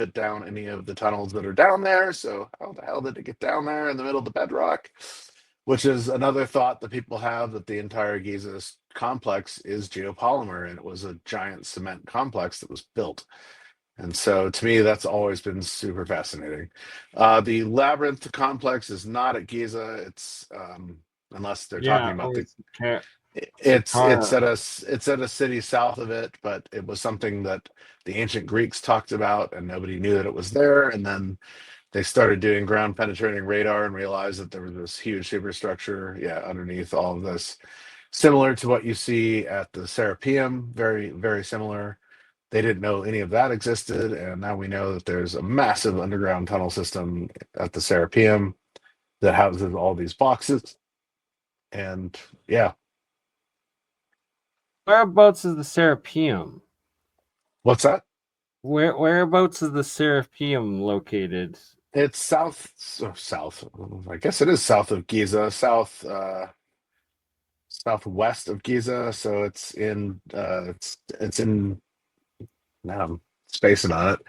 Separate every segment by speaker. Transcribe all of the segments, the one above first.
Speaker 1: fit down any of the tunnels that are down there. So how the hell did it get down there in the middle of the bedrock? Which is another thought that people have, that the entire Giza complex is geopolymer, and it was a giant cement complex that was built. And so to me, that's always been super fascinating. The Labyrinth complex is not at Giza. It's unless they're talking
Speaker 2: Yeah,
Speaker 1: about
Speaker 2: Saqqara.
Speaker 1: it's at a city south of it, but it was something that the ancient Greeks talked about, and nobody knew that it was there. And then they started doing ground penetrating radar and realized that there was this huge superstructure, yeah, underneath all of this, similar to what you see at the Serapeum. Very, very similar. They didn't know any of that existed, and now we know that there's a massive underground tunnel system at the Serapeum that houses all these boxes. And yeah,
Speaker 2: Whereabouts is the Serapeum?
Speaker 1: what's that?
Speaker 2: Whereabouts is the Serapeum located?
Speaker 1: It's south. I guess it is south of Giza, southwest of Giza. So it's in. Now I'm spacing on it.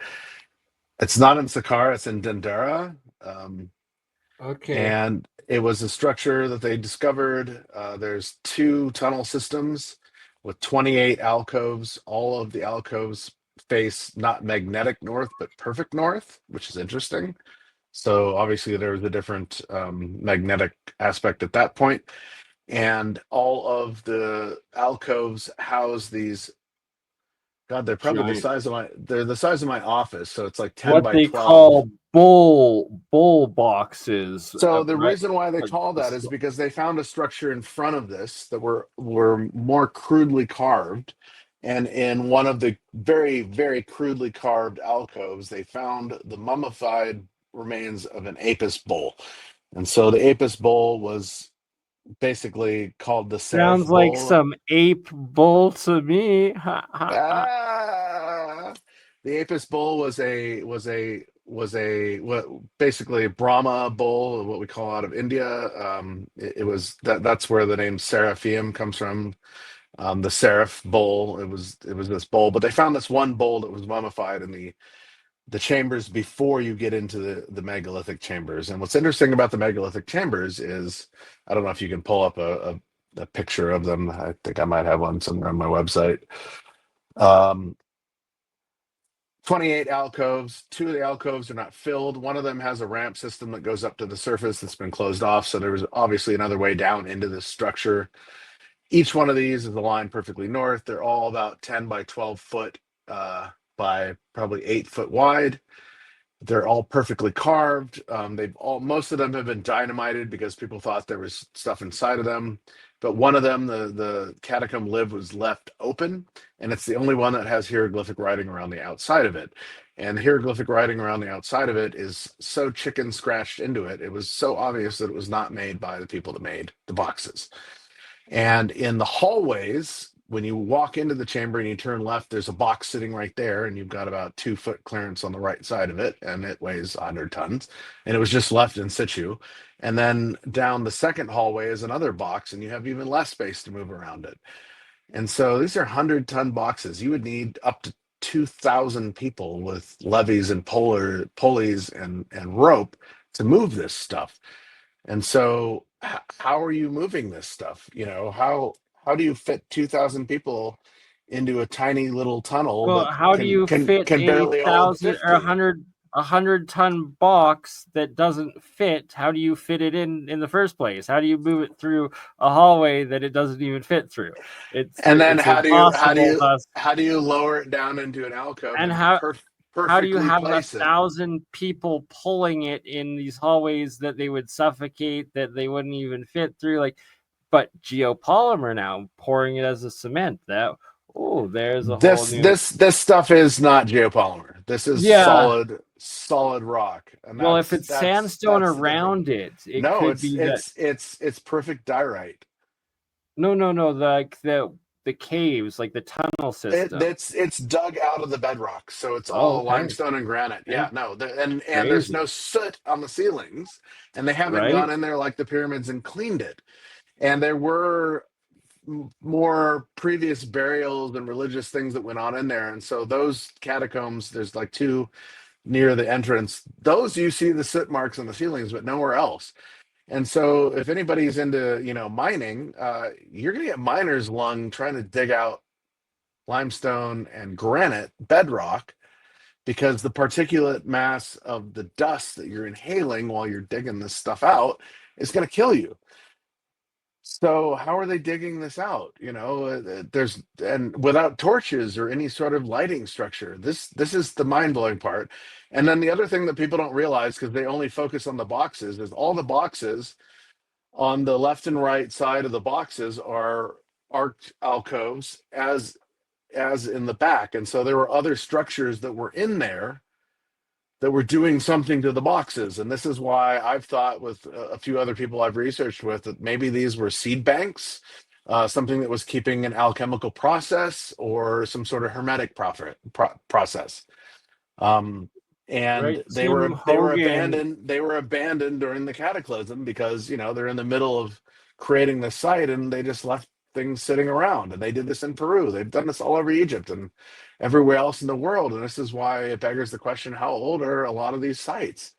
Speaker 1: It's not in Saqqara. It's in Dendera.
Speaker 2: Okay.
Speaker 1: And it was a structure that they discovered. There's two tunnel systems with 28 alcoves. All of the alcoves face not magnetic north, but perfect north, which is interesting. So obviously there was a different magnetic aspect at that point. And all of the alcoves house these. God, they're probably
Speaker 2: Giant.
Speaker 1: the size of my office. So it's like 10
Speaker 2: What
Speaker 1: by
Speaker 2: they
Speaker 1: 12.
Speaker 2: call bull boxes,
Speaker 1: So the
Speaker 2: right?
Speaker 1: reason why they
Speaker 2: Like
Speaker 1: call that is because they found a structure in front of this that were more crudely carved. And in one of the very, very crudely carved alcoves, they found the mummified remains of an apis bull. And so the apis bull was basically called the Seraph
Speaker 2: Sounds like
Speaker 1: bull.
Speaker 2: some ape bull to me. Ha, ha, ha.
Speaker 1: Ah, the Apis bull was a what, basically a Brahma bull, what we call out of India. It was that's where the name Seraphim comes from. The Seraph bull. It was this bull, but they found this one bull that was mummified in the chambers before you get into the megalithic chambers. And what's interesting about the megalithic chambers is, I don't know if you can pull up a picture of them. I think I might have one somewhere on my website. Um, 28 alcoves. Two of the alcoves are not filled. One of them has a ramp system that goes up to the surface that's been closed off. So there was obviously another way down into this structure. Each one of these is aligned perfectly north. They're all about 10 by 12 foot by probably 8 foot wide. They're all perfectly carved. Most of them have been dynamited because people thought there was stuff inside of them. But one of them, the catacomb lid, was left open, and it's the only one that has hieroglyphic writing around the outside of it. And the hieroglyphic writing around the outside of it is so chicken scratched into it. It was so obvious that it was not made by the people that made the boxes. And in the hallways, when you walk into the chamber and you turn left, there's a box sitting right there, and you've got about 2 foot clearance on the right side of it, and it weighs 100 tons. And it was just left in situ. And then down the second hallway is another box, and you have even less space to move around it. And so these are 100-ton boxes. You would need up to 2,000 people with levies and pulleys and rope to move this stuff. And so, how are you moving this stuff? How do you fit 2,000 people into a tiny little tunnel
Speaker 2: Well,
Speaker 1: that
Speaker 2: how do you fit
Speaker 1: can
Speaker 2: a
Speaker 1: barely hold
Speaker 2: 1,000 or
Speaker 1: 50?
Speaker 2: a 100-ton box that doesn't fit? How do you fit it in the first place? How do you move it through a hallway that it doesn't even fit through?
Speaker 1: And then
Speaker 2: It's impossible.
Speaker 1: how do you lower it down into an alcove
Speaker 2: And
Speaker 1: and
Speaker 2: how do you
Speaker 1: perfectly
Speaker 2: have
Speaker 1: place it?
Speaker 2: 1,000 people pulling it in these hallways that they would suffocate, that they wouldn't even fit through? Like, but geopolymer now, pouring it as a cement, there's a whole new.
Speaker 1: This stuff is not geopolymer. This is
Speaker 2: Yeah.
Speaker 1: solid rock, and
Speaker 2: Well, if
Speaker 1: that's
Speaker 2: it's
Speaker 1: that's
Speaker 2: sandstone
Speaker 1: that's the difference.
Speaker 2: around it, it
Speaker 1: No,
Speaker 2: could be that.
Speaker 1: it's perfect diorite.
Speaker 2: No, like the caves, like the tunnel system.
Speaker 1: It's dug out of the bedrock, so it's
Speaker 2: Oh,
Speaker 1: all
Speaker 2: okay.
Speaker 1: limestone and granite. Yeah,
Speaker 2: Okay.
Speaker 1: no, and there's
Speaker 2: Crazy,
Speaker 1: no soot on the ceilings, and they haven't
Speaker 2: right?
Speaker 1: gone in there like the pyramids and cleaned it. And there were more previous burials and religious things that went on in there, and so those catacombs, there's like two near the entrance, those you see the soot marks on the ceilings, but nowhere else. And so if anybody's into, mining, you're going to get miner's lung trying to dig out limestone and granite bedrock, because the particulate mass of the dust that you're inhaling while you're digging this stuff out is going to kill you. So how are they digging this out? There's, and without torches or any sort of lighting structure. This is the mind-blowing part. And then the other thing that people don't realize, because they only focus on the boxes, is all the boxes on the left and right side of the boxes are arched alcoves, as in the back. And so there were other structures that were in there that were doing something to the boxes. And this is why I've thought, with a few other people I've researched with, that maybe these were seed banks, something that was keeping an alchemical process or some sort of hermetic process. And
Speaker 2: Right,
Speaker 1: they were
Speaker 2: Tim
Speaker 1: they were
Speaker 2: Hogan.
Speaker 1: abandoned. They were abandoned during the cataclysm, because they're in the middle of creating the site, and they just left things sitting around. And they did this in Peru. They've done this all over Egypt and everywhere else in the world. And this is why it beggars the question: how old are a lot of these sites?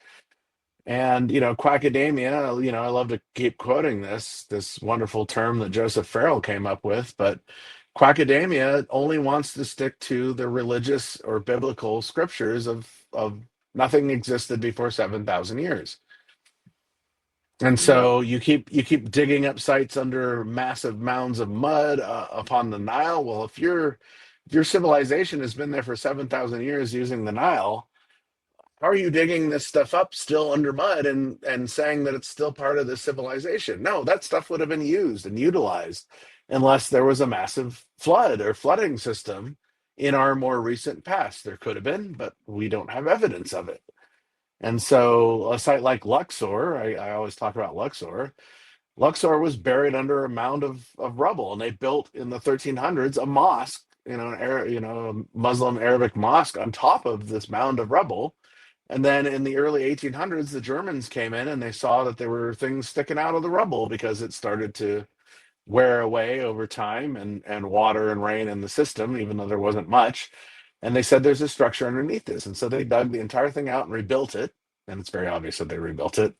Speaker 1: And quackademia. I love to keep quoting this wonderful term that Joseph Farrell came up with, but quackademia only wants to stick to the religious or biblical scriptures of nothing existed before 7,000 years. And
Speaker 2: Yep.
Speaker 1: so you keep digging up sites under massive mounds of mud upon the Nile. Well, if your civilization has been there for 7,000 years using the Nile, how are you digging this stuff up still under mud and saying that it's still part of the civilization? No, that stuff would have been used and utilized, unless there was a massive flood or flooding system in our more recent past. There could have been, but we don't have evidence of it. And so a site like Luxor, I always talk about Luxor. Luxor was buried under a mound of rubble, and they built in the 1300s a mosque, a Muslim Arabic mosque on top of this mound of rubble. And then in the early 1800s, the Germans came in and they saw that there were things sticking out of the rubble, because it started to wear away over time, and water and rain in the system, even though there wasn't much. And they said there's a structure underneath this. And so they dug the entire thing out and rebuilt it. And it's very obvious that they rebuilt it.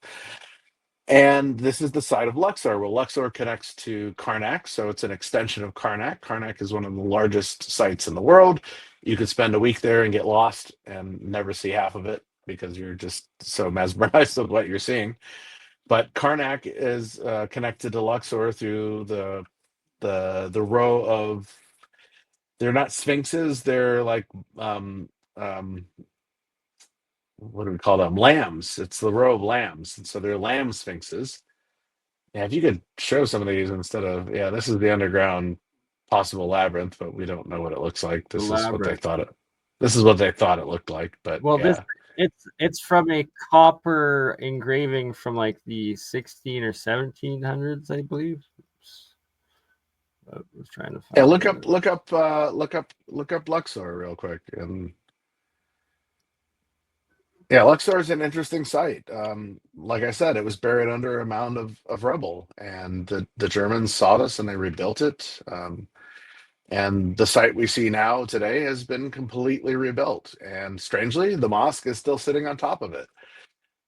Speaker 1: And this is the site of Luxor. Well, Luxor connects to Karnak, so it's an extension of Karnak. Karnak is one of the largest sites in the world. You could spend a week there and get lost and never see half of it, because you're just so mesmerized with what you're seeing. But Karnak is connected to Luxor through the row of, they're not sphinxes, they're like what do we call them? Lambs. It's the row of lambs. And so they're lamb sphinxes. Yeah, if you could show some of these instead of, yeah, this is the underground possible labyrinth, but we don't know what it looks like.
Speaker 2: The
Speaker 1: This is what they
Speaker 2: Labyrinth.
Speaker 1: thought it. This is what they thought it looked like. But
Speaker 2: Well,
Speaker 1: yeah,
Speaker 2: it's from a copper engraving from like the 16 or 1700s, I believe. Oops. I was trying to
Speaker 1: yeah.
Speaker 2: find it.
Speaker 1: Look up Luxor real quick, and yeah, Luxor is an interesting site. Like I said, it was buried under a mound of rubble, and the Germans saw this and they rebuilt it. And the site we see now today has been completely rebuilt. And strangely, the mosque is still sitting on top of it,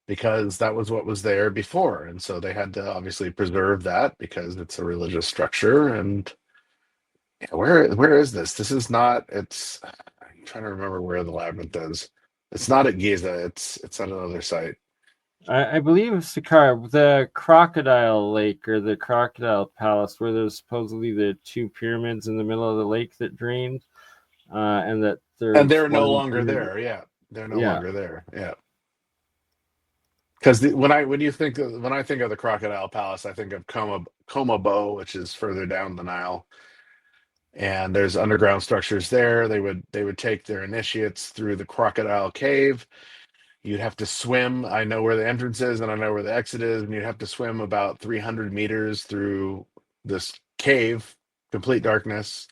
Speaker 1: because that was what was there before. And so they had to obviously preserve that, because it's a religious structure. And yeah, where is this? This is not, I'm trying to remember where the labyrinth is. It's not at Giza, it's at another site.
Speaker 2: I believe it's the Crocodile Lake or the Crocodile Palace, where there's supposedly the two pyramids in the middle of the lake that drained, and that
Speaker 1: And
Speaker 2: there's
Speaker 1: they're no
Speaker 2: one
Speaker 1: longer
Speaker 2: pyramid.
Speaker 1: there. Yeah. They're no
Speaker 2: Yeah,
Speaker 1: longer there. Yeah. Because when I think of the Crocodile Palace, I think of Komabo, which is further down the Nile, and there's underground structures there. They would take their initiates through the Crocodile Cave. You'd have to swim. I know where the entrance is, and I know where the exit is, and you'd have to swim about 300 meters through this cave, complete darkness.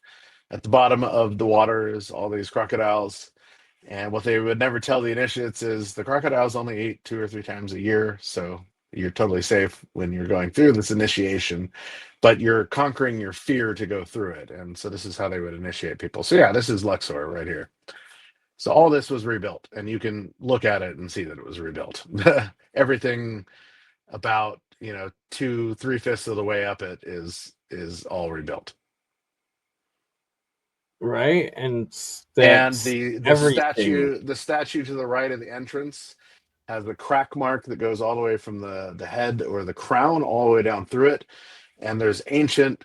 Speaker 1: At the bottom of the water is all these crocodiles. And what they would never tell the initiates is the crocodiles only eat 2 or 3 times a year. So you're totally safe when you're going through this initiation, but you're conquering your fear to go through it. And so this is how they would initiate people. So yeah, this is Luxor right here. So all this was rebuilt, and you can look at it and see that it was rebuilt. Everything about 2-3/5 of the way up it is all rebuilt.
Speaker 2: Right, and
Speaker 1: And
Speaker 2: that's
Speaker 1: the
Speaker 2: everything.
Speaker 1: statue to the right of the entrance has a crack mark that goes all the way from the head or the crown all the way down through it. And there's ancient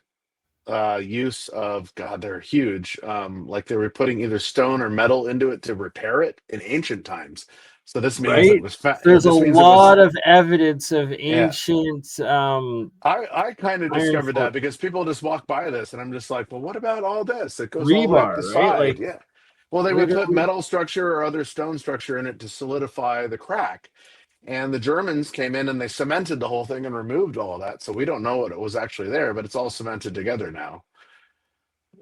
Speaker 1: use of, God, they're huge. Like they were putting either stone or metal into it to repair it in ancient times. So this means it
Speaker 2: Right,
Speaker 1: was
Speaker 2: there's a
Speaker 1: this means it was.
Speaker 2: lot of evidence of
Speaker 1: Yeah.
Speaker 2: ancient
Speaker 1: I kind of
Speaker 2: iron
Speaker 1: discovered that because people just walk by this and I'm just like, well, what about all this? It goes all the way up the
Speaker 2: rebar, right?
Speaker 1: side.
Speaker 2: Like
Speaker 1: Yeah. Well, they would put
Speaker 2: literally,
Speaker 1: metal structure or other stone structure in it to solidify the crack. And the Germans came in and they cemented the whole thing and removed all of that. So we don't know what it was actually there, but it's all cemented together now.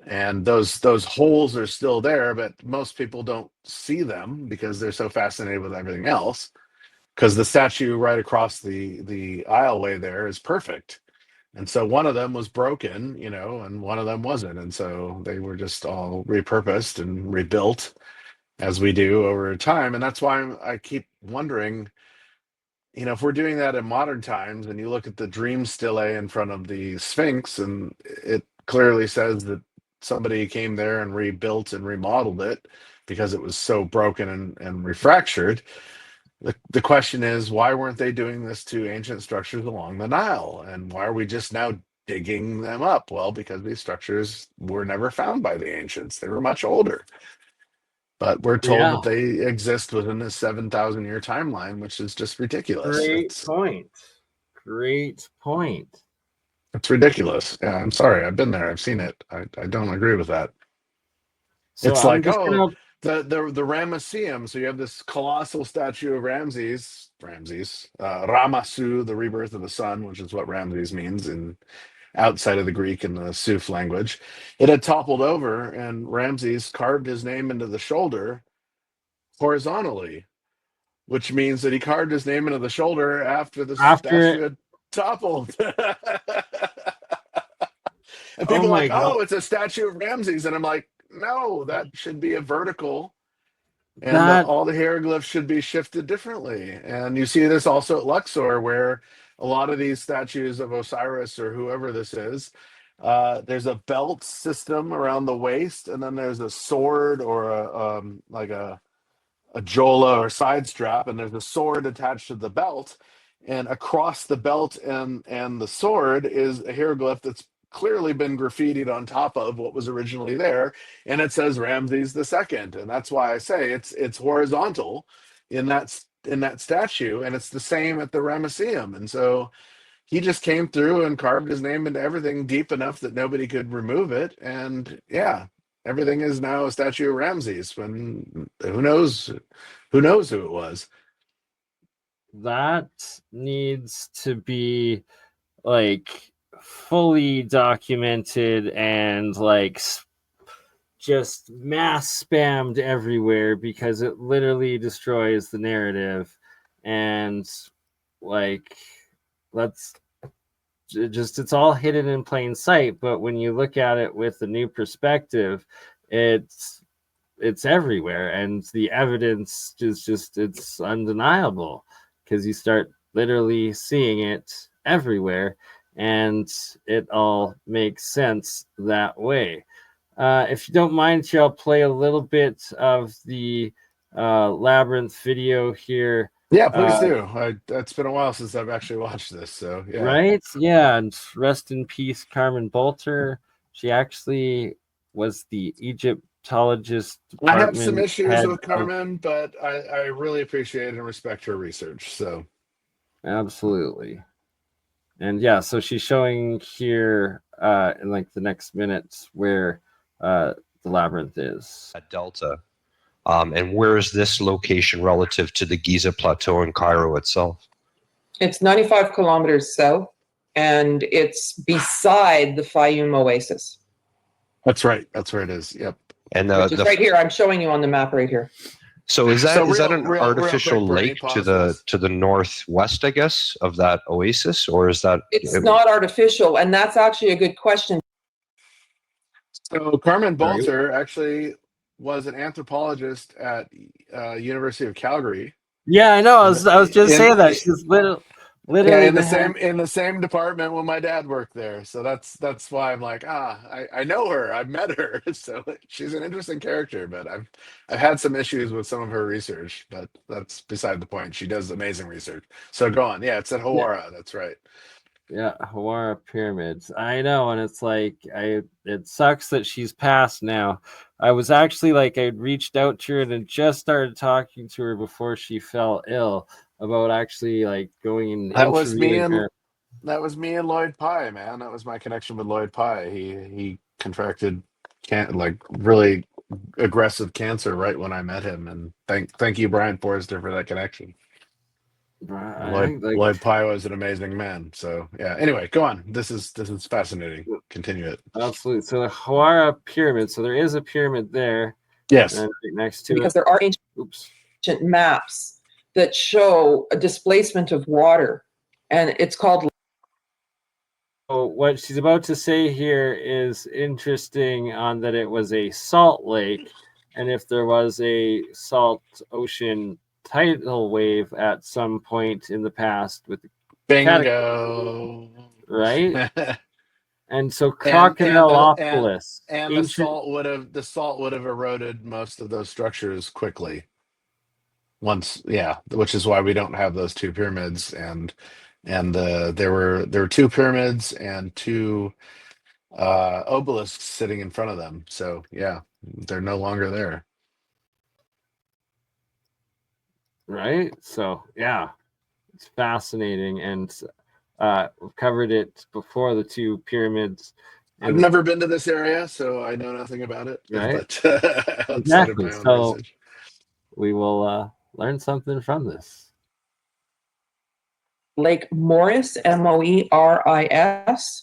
Speaker 1: And those holes are still there, but most people don't see them because they're so fascinated with everything else. Because the statue right across the aisleway there is perfect. And so one of them was broken, and one of them wasn't. And so they were just all repurposed and rebuilt as we do over time. And that's why I keep wondering, if we're doing that in modern times and you look at the dream stele in front of the Sphinx, and it clearly says that somebody came there and rebuilt and remodeled it because it was so broken and refractured. The question is, why weren't they doing this to ancient structures along the Nile? And why are we just now digging them up? Well, because these structures were never found by the ancients. They were much older. But we're told
Speaker 2: yeah.
Speaker 1: that they exist within this 7,000-year timeline, which is just ridiculous.
Speaker 2: Great point. Great point.
Speaker 1: It's ridiculous. Yeah, I'm sorry. I've been there. I've seen it. I don't agree with that.
Speaker 2: So
Speaker 1: It's
Speaker 2: I'm
Speaker 1: like,
Speaker 2: just
Speaker 1: oh,
Speaker 2: gonna
Speaker 1: the Ramesseum. So you have this colossal statue of Ramses, Ramasu, the rebirth of the sun, which is what Ramses means in outside of the Greek and the Suf language. It had toppled over, and Ramses carved his name into the shoulder horizontally, which means that he carved his name into the shoulder after the statue
Speaker 2: after.
Speaker 1: had toppled. And
Speaker 2: Oh
Speaker 1: people are
Speaker 2: my
Speaker 1: like,
Speaker 2: god,
Speaker 1: oh, it's a statue of Ramses. And I'm like, no, that should be a vertical. And
Speaker 2: that
Speaker 1: all the hieroglyphs should be shifted differently. And you see this also at Luxor, where a lot of these statues of Osiris or whoever this is, there's a belt system around the waist, and then there's a sword or like a jola or side strap, and there's a sword attached to the belt. And across the belt and the sword is a hieroglyph that's clearly been graffitied on top of what was originally there, and it says Ramses II. And that's why I say it's horizontal in that statue, and it's the same at the Ramesseum. And so he just came through and carved his name into everything deep enough that nobody could remove it. And yeah, everything is now a statue of Ramses. When who knows who it was.
Speaker 2: that needs to be like fully documented and like just mass spammed everywhere, because it literally destroys the narrative. And like, let's it's all hidden in plain sight, but when you look at it with a new perspective, it's everywhere, and the evidence is just, it's undeniable, because you start literally seeing it everywhere, and it all makes sense that way. If you don't mind, here I'll play a little bit of the Labyrinth video here.
Speaker 1: Yeah, please do. It's been a while since I've actually watched this, so yeah.
Speaker 2: Right? Yeah, and rest in peace, Carmen Boulter. She actually was the Egyptologist
Speaker 1: I have some
Speaker 2: department
Speaker 1: issues
Speaker 2: head
Speaker 1: with
Speaker 2: of.
Speaker 1: Carmen, but I really appreciate and respect her research. So
Speaker 2: Absolutely. And yeah, so she's showing here in like the next minutes where the labyrinth is.
Speaker 3: At Delta. And where is this location relative to the Giza Plateau in Cairo itself?
Speaker 4: It's 95 kilometers south, and it's beside the Fayum Oasis.
Speaker 1: that's right. That's where it is. Yep.
Speaker 3: And
Speaker 4: Which is right here. I'm showing you on the map right here.
Speaker 3: So is that
Speaker 1: So
Speaker 3: is that
Speaker 1: real-
Speaker 3: an
Speaker 1: real
Speaker 3: artificial
Speaker 1: quick, Bernie,
Speaker 3: lake
Speaker 1: pause
Speaker 3: to
Speaker 1: this.
Speaker 3: the northwest, I guess, of that oasis, or is that
Speaker 4: It's not artificial, and that's actually a good question.
Speaker 1: So Carmen
Speaker 2: Sorry.
Speaker 1: Boulter actually was an anthropologist at University of Calgary.
Speaker 2: Yeah, I know. I was just
Speaker 1: In-
Speaker 2: saying that she's literally
Speaker 1: Yeah, in the
Speaker 2: head-
Speaker 1: same department when my dad worked there. So that's why I'm like, I know her. I've met her. So she's an interesting character, but I've had some issues with some of her research, but that's beside the point. She does amazing research. So go on. Yeah, it's at Hawara. That's right.
Speaker 2: Yeah, Hawara pyramids. I know, and it's like it sucks that she's passed now. I was actually like I'd reached out to her and just started talking to her before she fell ill about actually like going and
Speaker 1: That was me
Speaker 2: interviewing
Speaker 1: and
Speaker 2: her.
Speaker 1: that was me and Lloyd Pye, man. That was my connection with Lloyd Pye. He contracted like really aggressive cancer right when I met him, and thank you, Brian Forrester, for that connection.
Speaker 2: I think like
Speaker 1: Lloyd Pye was an amazing man. So yeah. Anyway, go on. This is fascinating. Continue it.
Speaker 2: absolutely. So the Hawara pyramid. So there is a pyramid there.
Speaker 1: Yes.
Speaker 2: And right next to
Speaker 4: Because
Speaker 2: it.
Speaker 4: there are ancient
Speaker 2: Oops.
Speaker 4: maps that show a displacement of water, and it's called.
Speaker 2: So what she's about to say here is interesting on that it was a salt lake, and if there was a salt ocean tidal wave at some point in the past with the
Speaker 1: Bingo.
Speaker 2: right? And so
Speaker 1: And
Speaker 2: Crocodilopolis,
Speaker 1: the
Speaker 2: ancient,
Speaker 1: salt would have eroded most of those structures quickly. Once, yeah, which is why we don't have those two pyramids, and there were two pyramids and two obelisks sitting in front of them. So yeah, they're no longer there.
Speaker 2: right? So yeah, it's fascinating, and we've covered it before, the two pyramids.
Speaker 1: I've never been to this area, so I know nothing about it.
Speaker 2: Right.
Speaker 1: But outside of my own
Speaker 2: So
Speaker 1: research.
Speaker 2: we will learn something from this.
Speaker 4: Lake Moeris, Moeris,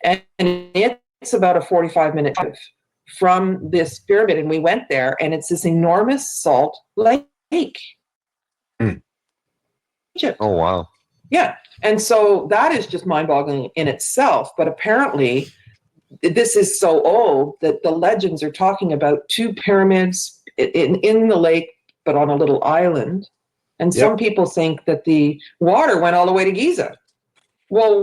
Speaker 4: and it's about a 45-minute drive from this pyramid. And we went there, and it's this enormous salt lake. Egypt.
Speaker 3: Oh, wow.
Speaker 4: Yeah. And so that is just mind-boggling in itself. But apparently, this is so old that the legends are talking about two pyramids in the lake, but on a little island. And some people think that the water went all the way to Giza. Whoa,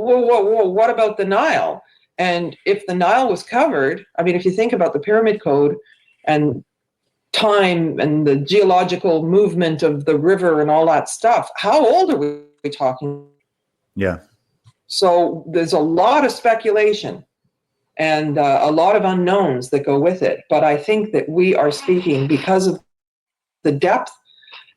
Speaker 4: what about the Nile? And if the Nile was covered, I mean, if you think about the pyramid code and time and the geological movement of the river and all that stuff, how old are we talking?
Speaker 5: Yeah.
Speaker 4: So there's a lot of speculation and a lot of unknowns that go with it. But I think that we are speaking, because of the depth,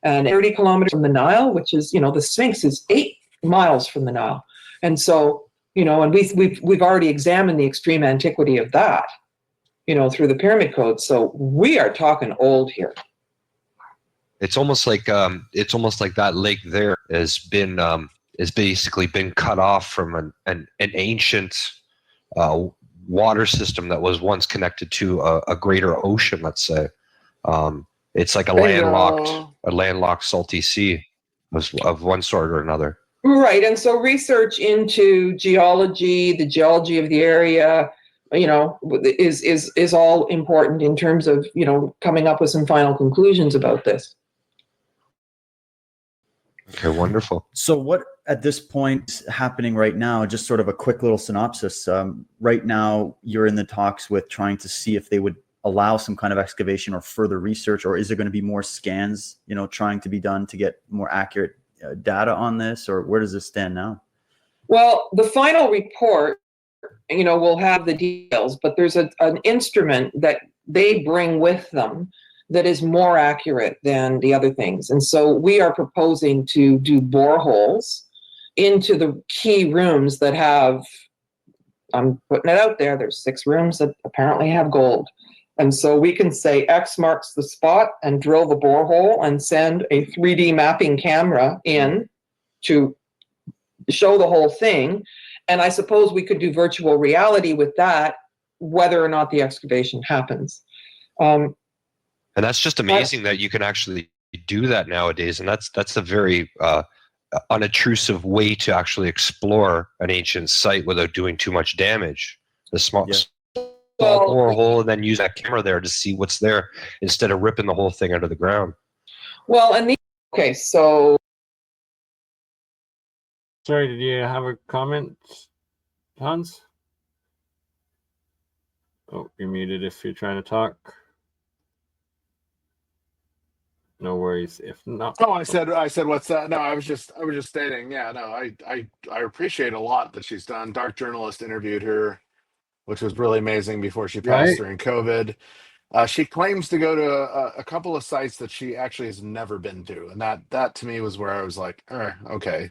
Speaker 4: and 30 kilometers from the Nile, which is, the Sphinx is 8 miles from the Nile. And so, and we've already examined the extreme antiquity of that, through the pyramid code. So we are talking old here.
Speaker 3: It's almost like that lake there has basically been cut off from an ancient water system that was once connected to a greater ocean, let's say. It's like a landlocked salty sea of one sort or another.
Speaker 4: Right. And so research into geology, the geology of the area, is all important in terms of, coming up with some final conclusions about this.
Speaker 3: Okay, wonderful.
Speaker 5: So what at this point happening right now, just sort of a quick little synopsis. Right now you're in the talks with trying to see if they would allow some kind of excavation or further research, or is there going to be more scans, trying to be done to get more accurate data on this, or where does this stand now?
Speaker 4: Well, the final report, will have the details, but there's an instrument that they bring with them that is more accurate than the other things. And so we are proposing to do boreholes into the key rooms that have, I'm putting it out there, there's 6 rooms that apparently have gold. And so we can say X marks the spot and drill the borehole and send a 3D mapping camera in to show the whole thing. And I suppose we could do virtual reality with that, whether or not the excavation happens.
Speaker 3: And that's just amazing that you can actually do that nowadays. And that's a very unobtrusive way to actually explore an ancient site without doing too much damage. The smart
Speaker 4: Well,
Speaker 3: bore a hole and then use that camera there to see what's there instead of ripping the whole thing out of the ground.
Speaker 4: well, and okay, so
Speaker 2: Sorry, did you have a comment, Hans? Oh, you're muted if you're trying to talk. No worries. If not,
Speaker 1: Oh, I said what's that? No, I was just stating. Yeah, no, I appreciate a lot that she's done. Dark Journalist interviewed her, which was really amazing before she passed
Speaker 2: right?
Speaker 1: during COVID. She claims to go to a couple of sites that she actually has never been to, and that to me was where I was like, okay.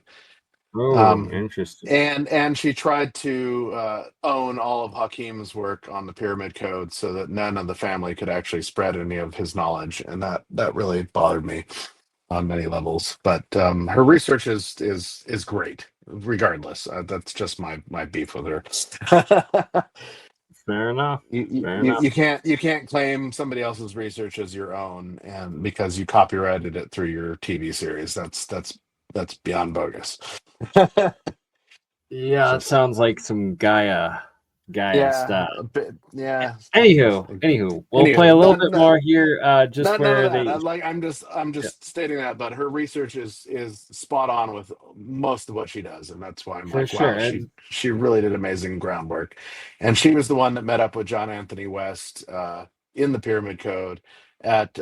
Speaker 2: Oh, interesting.
Speaker 1: And she tried to own all of Hakim's work on the Pyramid Code so that none of the family could actually spread any of his knowledge, and that really bothered me on many levels. But her research is great, regardless. That's just my beef with her.
Speaker 2: Fair enough.
Speaker 1: You can't claim somebody else's research as your own, and because you copyrighted it through your TV series, that's beyond bogus.
Speaker 2: Yeah, it
Speaker 1: Just-
Speaker 2: sounds like some Gaia stuff.
Speaker 1: a bit, yeah.
Speaker 2: Anywho, we'll play a little bit more here. Just
Speaker 1: None
Speaker 2: where
Speaker 1: of that.
Speaker 2: they.
Speaker 1: I'm just stating that, but her research is spot on with most of what she does, and that's why I'm
Speaker 2: For
Speaker 1: like,
Speaker 2: sure.
Speaker 1: wow, she really did amazing groundwork, and she was the one that met up with John Anthony West in the Pyramid Code at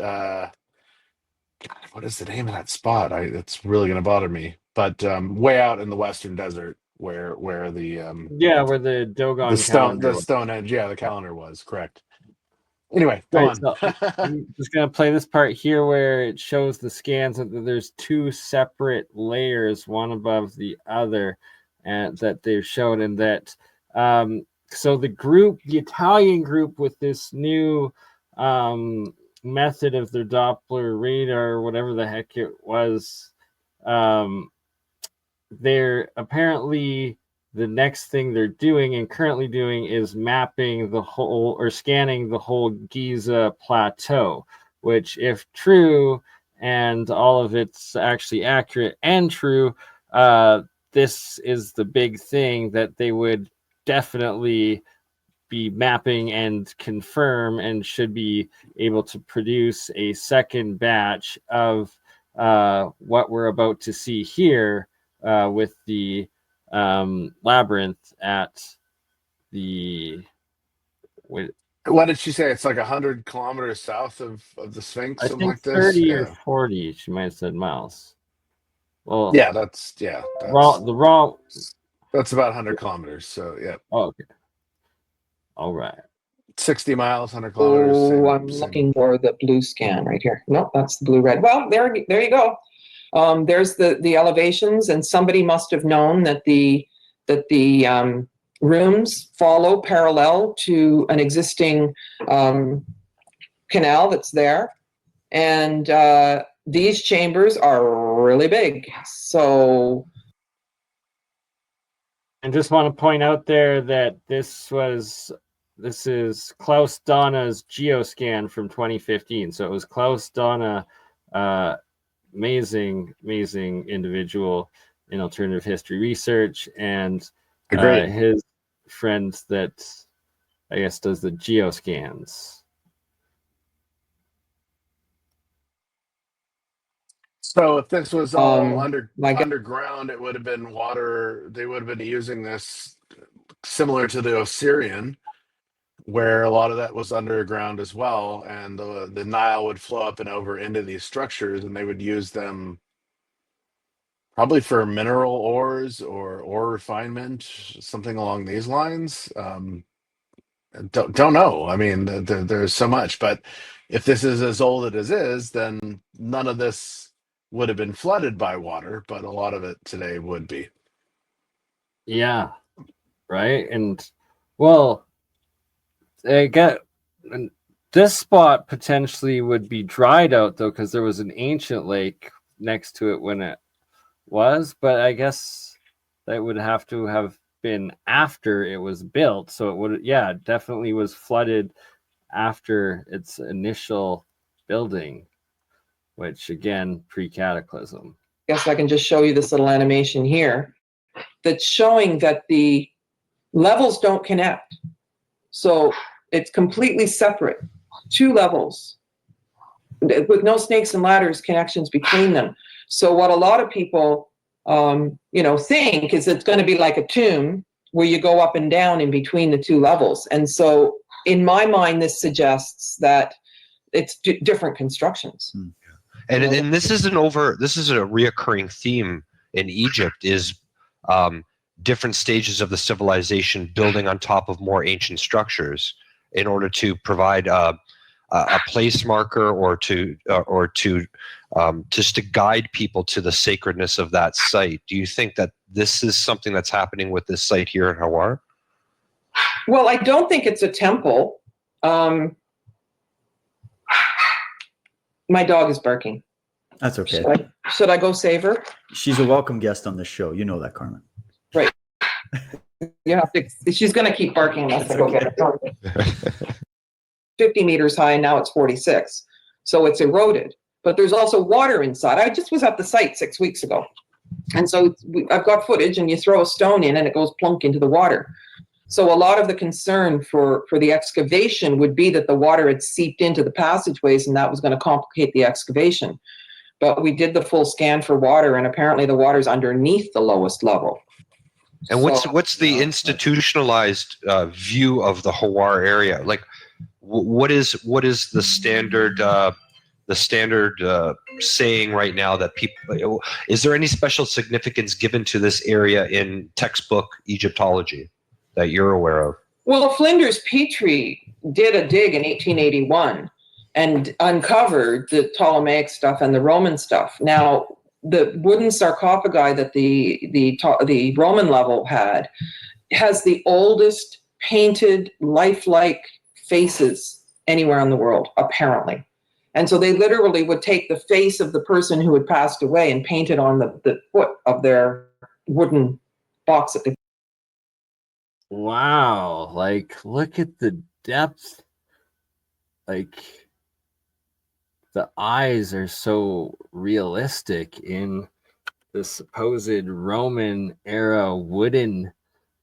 Speaker 1: God, what is the name of that spot? It's really gonna bother me, but way out in the Western Desert where the
Speaker 2: where the Dogon calendar was.
Speaker 1: Stonehenge, the calendar was correct. Anyway, go
Speaker 2: Right,
Speaker 1: on.
Speaker 2: so I'm just gonna play this part here where it shows the scans that there's two separate layers, one above the other, and that they've shown, and that so the Italian group with this new method of their Doppler radar, or whatever the heck it was, they're apparently the next thing they're doing and currently doing is mapping the whole or scanning the whole Giza plateau, which, if true and all of it's actually accurate and true, this is the big thing that they would definitely be mapping and confirm, and should be able to produce a second batch of what we're about to see here with the Labyrinth at the.
Speaker 1: What did she say? It's like 100 kilometers south of the Sphinx,
Speaker 2: I
Speaker 1: something
Speaker 2: think
Speaker 1: like this.
Speaker 2: 30 or 40. She might have said miles. Well,
Speaker 1: that's
Speaker 2: the raw.
Speaker 1: That's about 100 kilometers. So yeah.
Speaker 2: Oh, okay. All right.
Speaker 1: 60 miles, 100 kilometers.
Speaker 4: I'm looking for the blue scan right here. Nope, that's the blue red. Well, there you go. There's the elevations, and somebody must have known that the rooms follow parallel to an existing canal that's there, and these chambers are really big. So,
Speaker 2: and just want to point out there that this is Klaus Donna's geoscan from 2015. So it was Klaus Donna, amazing individual in alternative history research, and his friend that I guess does the geoscans.
Speaker 1: So if this was all underground, it would have been water. They would have been using this similar to the Osirian, where a lot of that was underground as well, and the Nile would flow up and over into these structures, and they would use them probably for mineral ores or ore refinement, something along these lines. Don't know. I mean, there's so much, but if this is as old as it is, then none of this would have been flooded by water, but a lot of it today would be.
Speaker 2: Yeah, right. And well, this spot potentially would be dried out though, because there was an ancient lake next to it when it was, but I guess that would have to have been after it was built, so it would definitely was flooded after its initial building, which again pre-cataclysm.
Speaker 4: I guess I can just show you this little animation here that's showing that the levels don't connect. So It's completely separate, 2 levels with no snakes and ladders connections between them. So what a lot of people, think is it's going to be like a tomb where you go up and down in between the 2 levels. And so in my mind, this suggests that it's different constructions.
Speaker 3: And this is a reoccurring theme in Egypt is different stages of the civilization building on top of more ancient structures in order to provide a place marker or just to guide people to the sacredness of that site. Do you think that this is something that's happening with this site here in Hawar?
Speaker 4: Well, I don't think it's a temple. My dog is barking.
Speaker 5: That's okay.
Speaker 4: Should I go save her?
Speaker 5: She's a welcome guest on this show. You know that, Carmen.
Speaker 4: Right. You have to. She's going to keep barking unless I go get her. 50 meters high, and now it's 46. So it's eroded. But there's also water inside. I just was at the site 6 weeks ago. And so I've got footage, and you throw a stone in and it goes plunk into the water. So a lot of the concern for the excavation would be that the water had seeped into the passageways, and that was going to complicate the excavation. But we did the full scan for water, and apparently the water's underneath the lowest level.
Speaker 3: And what's the institutionalized view of the Hawar area? Like, what is the standard saying right now that people? Is there any special significance given to this area in textbook Egyptology that you're aware of?
Speaker 4: Well, Flinders Petrie did a dig in 1881 and uncovered the Ptolemaic stuff and the Roman stuff. Now, the wooden sarcophagi that the Roman level has the oldest painted lifelike faces anywhere in the world, apparently. And so they literally would take the face of the person who had passed away and paint it on the foot of their wooden box that they.
Speaker 2: Wow, like look at the depth. Like the eyes are so realistic in the supposed Roman era wooden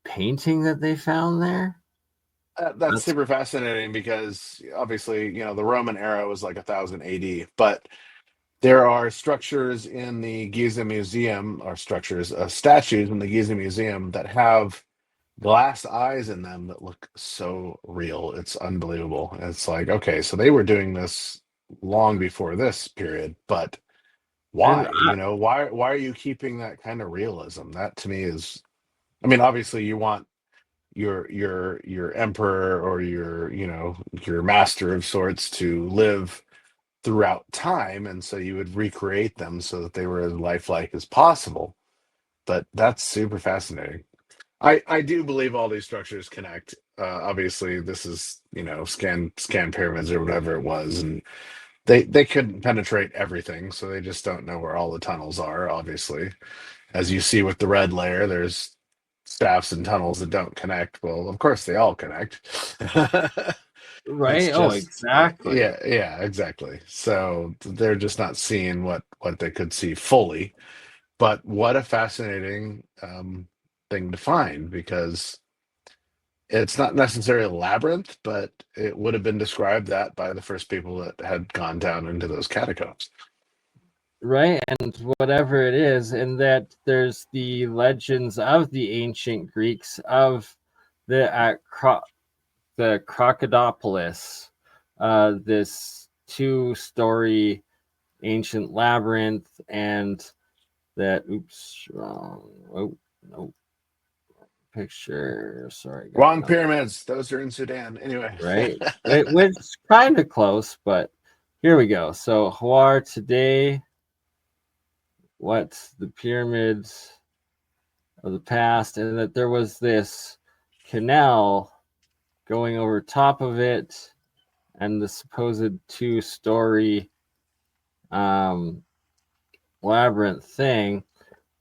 Speaker 2: painting that they found there.
Speaker 1: That's super fascinating because obviously, the Roman era was like 1000 AD, but there are structures in the Giza Museum, statues in the Giza Museum that have glass eyes in them that look so real. It's unbelievable. It's like, okay, so they were doing this long before this period, but why? Why are you keeping that kind of realism? That to me is, obviously you want your emperor or your master of sorts to live throughout time, and so you would recreate them so that they were as lifelike as possible. But that's super fascinating. I do believe all these structures connect. Obviously, this is scan pyramids or whatever it was, and they couldn't penetrate everything, so they just don't know where all the tunnels are. Obviously, as you see with the red layer, there's shafts and tunnels that don't connect. Well, of course they all connect.
Speaker 2: Right? Exactly.
Speaker 1: Yeah, exactly. So they're just not seeing what they could see fully. But what a fascinating thing to find, because it's not necessarily a labyrinth, but it would have been described that by the first people that had gone down into those catacombs.
Speaker 2: Right, and whatever it is, and that there's the legends of the ancient Greeks of the Crocodipolis, this 2-story ancient labyrinth, and that picture. Sorry,
Speaker 1: Wrong pyramids. Those are in Sudan. Anyway,
Speaker 2: right, which is kind of close, but here we go. So Hawar today. What's the pyramids of the past, and that there was this canal going over top of it, and the supposed 2-story labyrinth thing.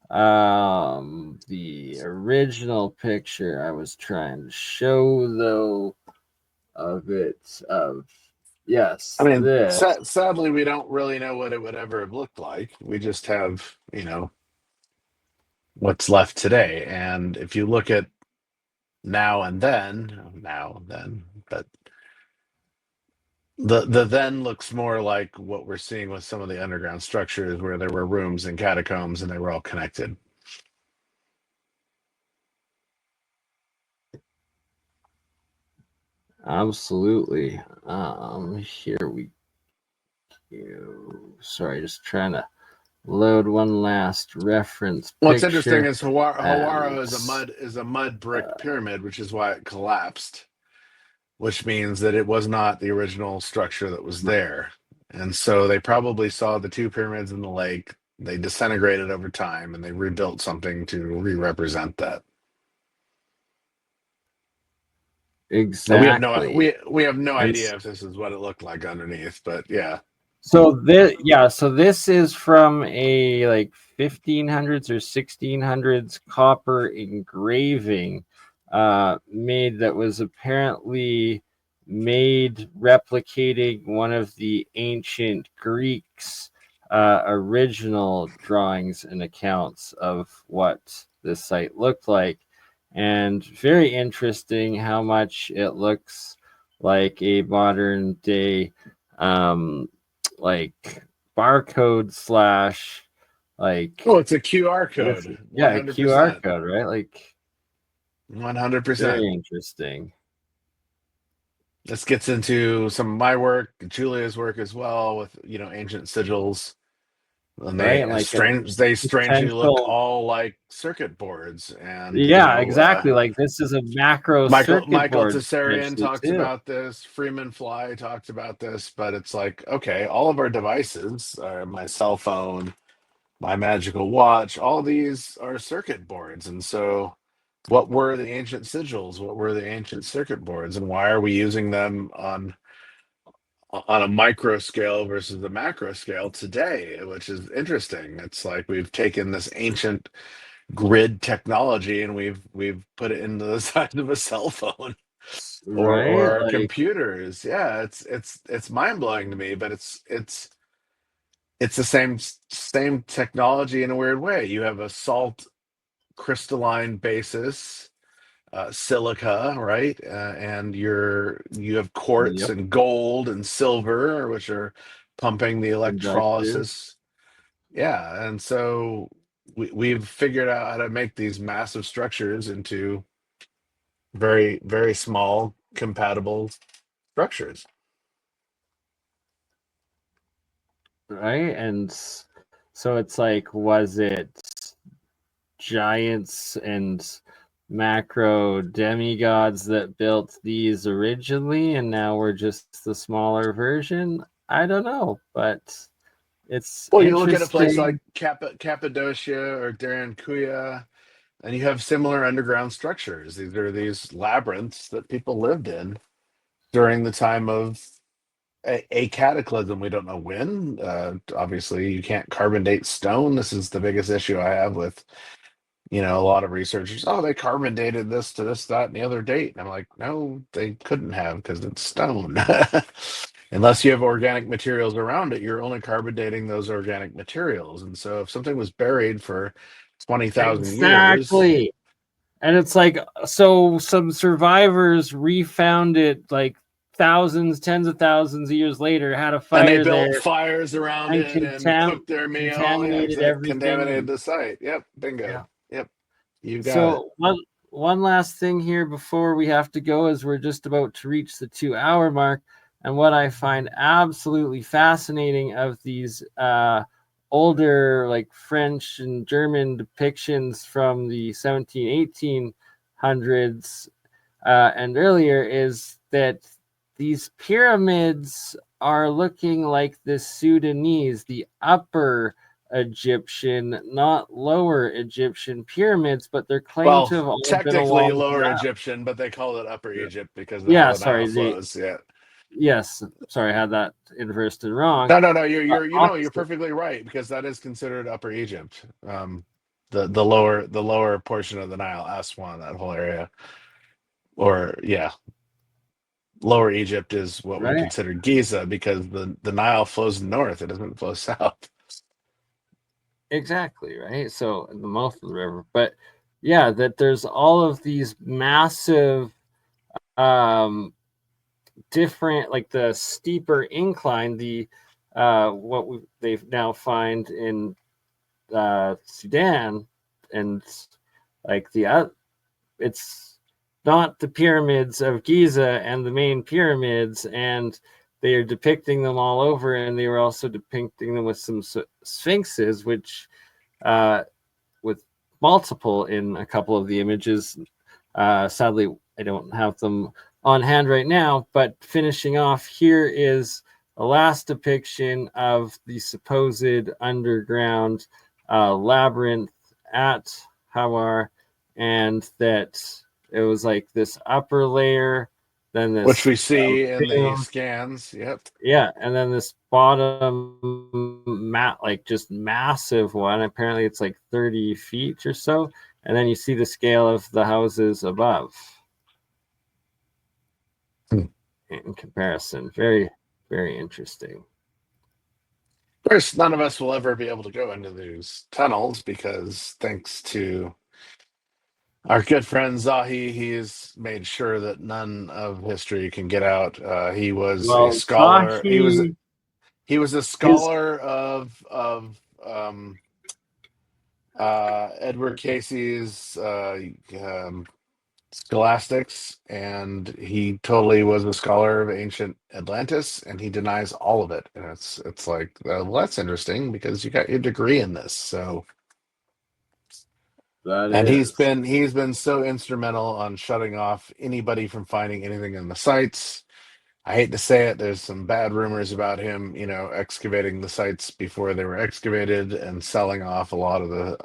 Speaker 2: The original picture I was trying to show, though, yes.
Speaker 1: Sadly, we don't really know what it would ever have looked like. We just have, what's left today. And if you look at now and then, but The then looks more like what we're seeing with some of the underground structures where there were rooms and catacombs and they were all connected.
Speaker 2: Absolutely. Here we go. Sorry, just trying to load one last reference
Speaker 1: What's
Speaker 2: picture.
Speaker 1: interesting is Hawara
Speaker 2: And,
Speaker 1: is a mud brick pyramid, which is why it collapsed, which means that it was not the original structure that was there. And so they probably saw the two pyramids in the lake. They disintegrated over time and they rebuilt something to re-represent that.
Speaker 2: exactly.
Speaker 1: We have no
Speaker 2: And
Speaker 1: idea if this is what it looked like underneath, but yeah.
Speaker 2: so this is from a like 1500s or 1600s copper engraving made that was apparently made replicating one of the ancient Greeks original drawings and accounts of what this site looked like. And very interesting how much it looks like a modern day like barcode slash like
Speaker 1: Oh, it's a QR code.
Speaker 2: yeah,
Speaker 1: 100%.
Speaker 2: QR code, right? Like
Speaker 1: 100%.
Speaker 2: very interesting.
Speaker 1: This gets into some of my work, Julia's work as well, with ancient sigils. And
Speaker 2: Right, and like
Speaker 1: they strangely look
Speaker 2: potential.
Speaker 1: all like circuit boards. And
Speaker 2: Yeah, exactly. Like this is a macro circuit
Speaker 1: Michael
Speaker 2: board
Speaker 1: Tessarian
Speaker 2: potentially
Speaker 1: talks
Speaker 2: too.
Speaker 1: about this. Freeman Fly talks about this. But it's like, okay, all of our devices, my cell phone, my magical watch, all these are circuit boards. And so what were the ancient sigils? What were the ancient circuit boards? And why are we using them on a micro scale versus the macro scale today, which is interesting. It's like we've taken this ancient grid technology and we've put it into the size of a cell phone
Speaker 2: Right?
Speaker 1: or our
Speaker 2: Like
Speaker 1: computers. Yeah, it's mind-blowing to me, but it's the same technology in a weird way. You have a salt crystalline basis, silica, right? And you have quartz
Speaker 2: yep,
Speaker 1: and gold and silver, which are pumping the
Speaker 2: conductor.
Speaker 1: electrolysis. Yeah, and so we've figured out how to make these massive structures into very, very small, compatible structures.
Speaker 2: Right? And so it's like, was it giants and macro demigods that built these originally and now we're just the smaller version? I don't know, but it's
Speaker 1: Well, you look at a place like
Speaker 2: interesting.
Speaker 1: Cappadocia or Kuya, and you have similar underground structures. These labyrinths that people lived in during the time of a cataclysm. We don't know when. Obviously, you can't carbon date stone. This is the biggest issue I have with a lot of researchers. Oh, they carbon dated this to this, that, and the other date. And I'm like, no, they couldn't have because it's stone. Unless you have organic materials around it, you're only carbon dating those organic materials. And so if something was buried for 20,000 years,
Speaker 2: Exactly. And it's like, so some survivors refound it like thousands, tens of thousands of years later, had a
Speaker 1: and they
Speaker 2: fire
Speaker 1: built
Speaker 2: there
Speaker 1: fires around
Speaker 2: and
Speaker 1: it and cooked their meal. Yeah,
Speaker 2: contaminated
Speaker 1: exactly. Contaminated
Speaker 2: everything.
Speaker 1: the site. Yep,
Speaker 2: Yeah.
Speaker 1: bingo. Yep, you got it.
Speaker 2: So one last thing here before we have to go, is we're just about to reach the 2-hour mark. And what I find absolutely fascinating of these older like French and German depictions from the 1800s and earlier is that these pyramids are looking like the Sudanese, the upper Egyptian, not lower Egyptian pyramids, but they're claimed
Speaker 1: Well,
Speaker 2: to have all been
Speaker 1: technically
Speaker 2: along
Speaker 1: Lower
Speaker 2: the
Speaker 1: Egyptian, but they call it Upper Egypt because of how
Speaker 2: yeah,
Speaker 1: the Nile
Speaker 2: sorry,
Speaker 1: flows. Yeah.
Speaker 2: yes, sorry, I had that inversed and wrong.
Speaker 1: No. You're
Speaker 2: Opposite.
Speaker 1: perfectly right because that is considered Upper Egypt. The lower portion of the Nile, Aswan, that whole area, or yeah, Lower Egypt is what we
Speaker 2: Right,
Speaker 1: consider Giza because the Nile flows north; it doesn't flow south.
Speaker 2: exactly, right. So in the mouth of the river, but yeah, that there's all of these massive um different, like the steeper incline, the they've now find in Sudan, and like it's not the pyramids of Giza and the main pyramids, and they are depicting them all over, and they were also depicting them with some sphinxes, which with multiple in a couple of the images. Sadly, I don't have them on hand right now, but finishing off, here is a last depiction of the supposed underground labyrinth at Hawar, and that it was like this upper layer, then this,
Speaker 1: which we see in the scans. Yep.
Speaker 2: Yeah, and then this bottom like just massive one. Apparently, it's like 30 feet or so, and then you see the scale of the houses above. In comparison, very, very interesting.
Speaker 1: Of course, none of us will ever be able to go into these tunnels because, thanks to our good friend Zahi, he's made sure that none of history can get out. He was a scholar. He was a scholar of Edward Casey's Scholastics, and he totally was a scholar of ancient Atlantis, and he denies all of it. And it's like, well, that's interesting because you got your degree in this, so. He's been so instrumental on shutting off anybody from finding anything in the sites. I hate to say it, there's some bad rumors about him, excavating the sites before they were excavated and selling off a lot of the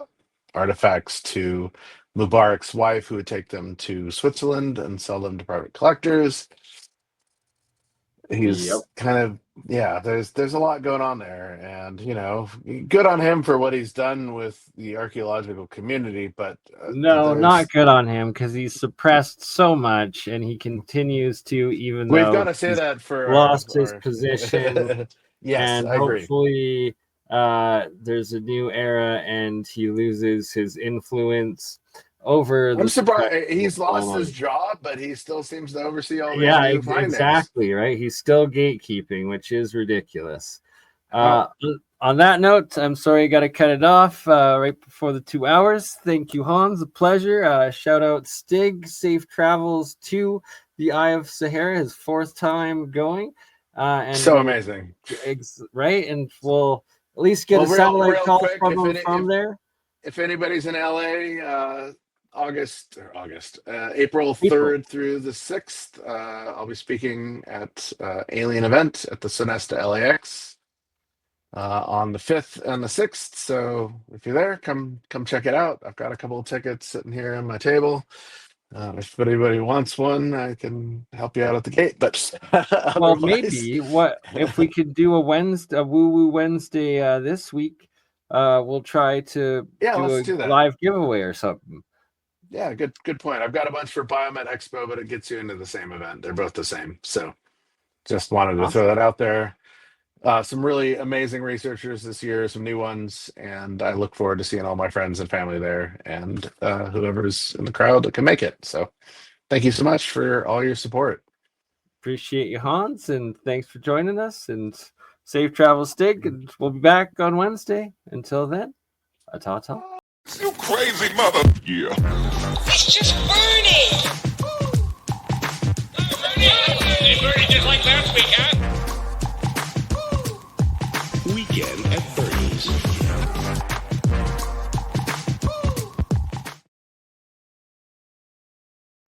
Speaker 1: artifacts to Mubarak's wife, who would take them to Switzerland and sell them to private collectors. He's kind of, there's a lot going on there, and good on him for what he's done with the archaeological community, but
Speaker 2: no, not good on him, because he's suppressed so much, and he continues to, even though
Speaker 1: we've got to say that for
Speaker 2: lost his position.
Speaker 1: Yes,
Speaker 2: and
Speaker 1: I agree.
Speaker 2: Hopefully there's a new era and he loses his influence over.
Speaker 1: I'm surprised he's lost his job, but he still seems to oversee all these new findings.
Speaker 2: Exactly, right? He's still gatekeeping, which is ridiculous. On that note, I'm sorry I got to cut it off right before the 2 hours. Thank you, Hans. A pleasure. Shout out Stig. Safe travels to the Eye of Sahara, his 4th time going. And
Speaker 1: so amazing.
Speaker 2: Right? And we'll at least get a satellite call from there.
Speaker 1: If anybody's in LA, April 3rd through the 6th, I'll be speaking at Alien Event at the Sonesta LAX on the 5th and the 6th. So if you're there, come check it out. I've got a couple of tickets sitting here on my table. If anybody wants one, I can help you out at the gate. But
Speaker 2: well, maybe what if we could do a Woo Wednesday this week? We'll try to do a live giveaway or something.
Speaker 1: Yeah, good point. I've got a bunch for Biomet Expo, but it gets you into the same event. They're both the same. So just wanted to throw that out there. Some really amazing researchers this year, some new ones, and I look forward to seeing all my friends and family there, and whoever's in the crowd that can make it. So thank you so much for all your support.
Speaker 2: Appreciate you, Hans, and thanks for joining us, and safe travels, Stig, and we'll be back on Wednesday. Until then, ta-ta.
Speaker 6: You crazy mother. Yeah.
Speaker 7: It's just BurnEye. BurnEye just like last week, huh?
Speaker 6: Weekend at BurnEye.